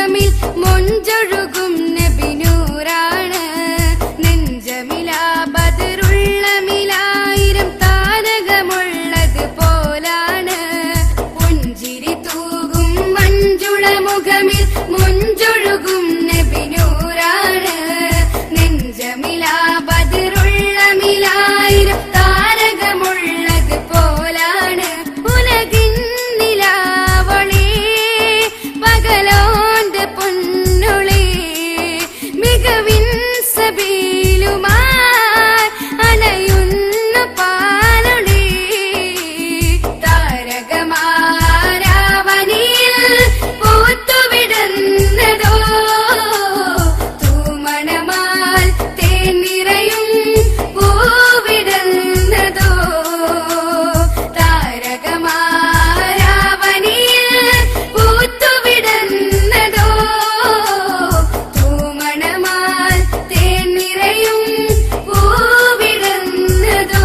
മുഖമിൽ മൊഞ്ചൊഴുകും നബിനൂറാണ്. നെഞ്ചമിലാ ബദറുള്ള മിലായിരം താരകമുള്ളത് പോലാണ്. പുഞ്ചിരി തൂകും മഞ്ജുള മുഖമിൽ മൊഞ്ചൊഴുകും നബിനൂറാണ്. നെഞ്ചമിലാ ബദറുള്ള മിലായിരം താരകമുള്ളത് പോലാണ്. ഉലകിൻ നിലാവൊളി പകലോന്റെ പൊന്നുളി മികവിൻ സബീലുമായി അലയുന്നു പാലൊളി. താരകമാരാവനിയിൽ പൂത്തുവിടുന്നതോ തൂമണമാൽ തേൻ നിറയും പൂവിടുന്നതോ. താരകമാരാവനിയിൽ പൂത്തുവിടുന്നതോ തൂമണമാൽ തേൻ നിറയും പൂവിടുന്നതോ.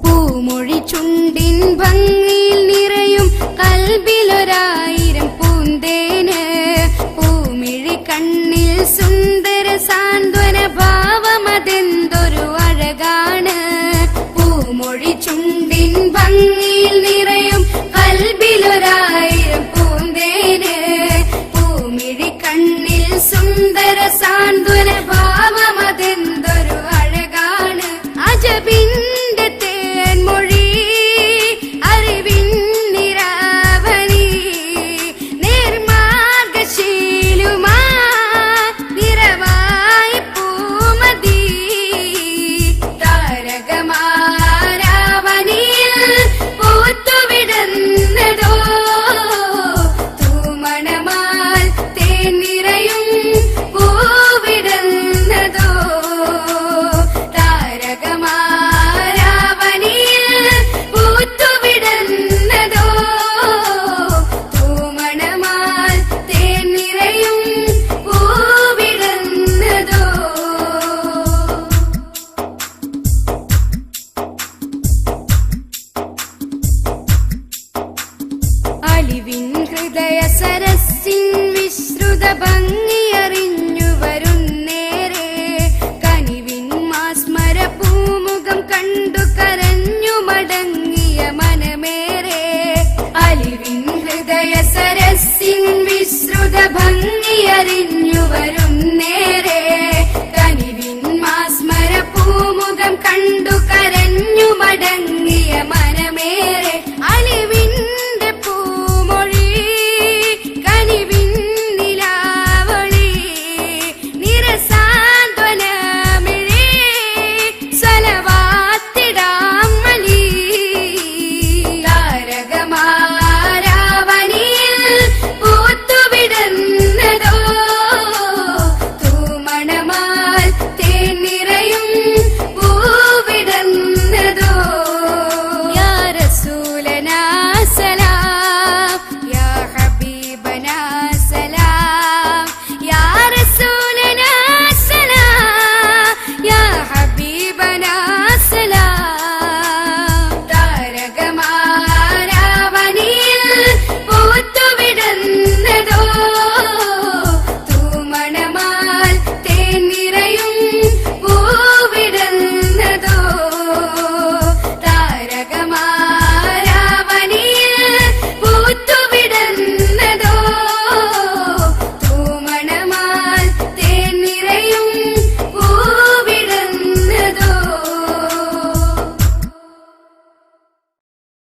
പൂമൊഴി ചുണ്ടിൻ ഭംഗിയിൽ നിറയും കൽബിലൊരായിരം പൂന്തേന്. പൂമിഴി കണ്ണിൽ സുന്ദര സാന്ത്വന ഭാവമതെന്തൊരു അഴകാണ്. പൂമൊഴി ചുണ്ടിൻ ഭംഗിയിൽ നിറയും കൽബിലൊരായിരം പൂന്തേന്. പൂമിഴി കണ്ണിൽ സുന്ദര സാന്ത്വന ഭാവമതെന്തൊരു അഴകാണ്. അജബിന്റെ തേൻമൊഴി അറിവിൻ നിരാവലി നേർമാർഗശീലുമായി നിറവായി പൂമതി. താരകമാരാവനിയിൽ പൂത്തുവിടുന്നതോ തൂമണമാൽ തേൻ നിറയും പൂവിടുന്നതോ. താരകമാരാവനിയിൽ പൂത്തുവിടുന്നതോ തൂമണമാൽ തേൻ നിറയും പൂവിടുന്നതോ. അലിവിൻ ഹൃദയ സരസിൻ വിശ്രുത ഭംഗിയറിഞ്ഞു വരുന്നേരെ. കനിവിൻ മാസ്മര പൂമുഖം കണ്ടു കരഞ്ഞു മടങ്ങിയ മനമേറെ. അലിവിൻ ഹൃദയ സരസിൻ വിശ്രുത ഭംഗിയറിഞ്ഞു വരുന്നേരെ. കനിവിൻ മാസ്മര പൂമുഖം കണ്ടു കരഞ്ഞു മടങ്ങിയ മനമേറെ.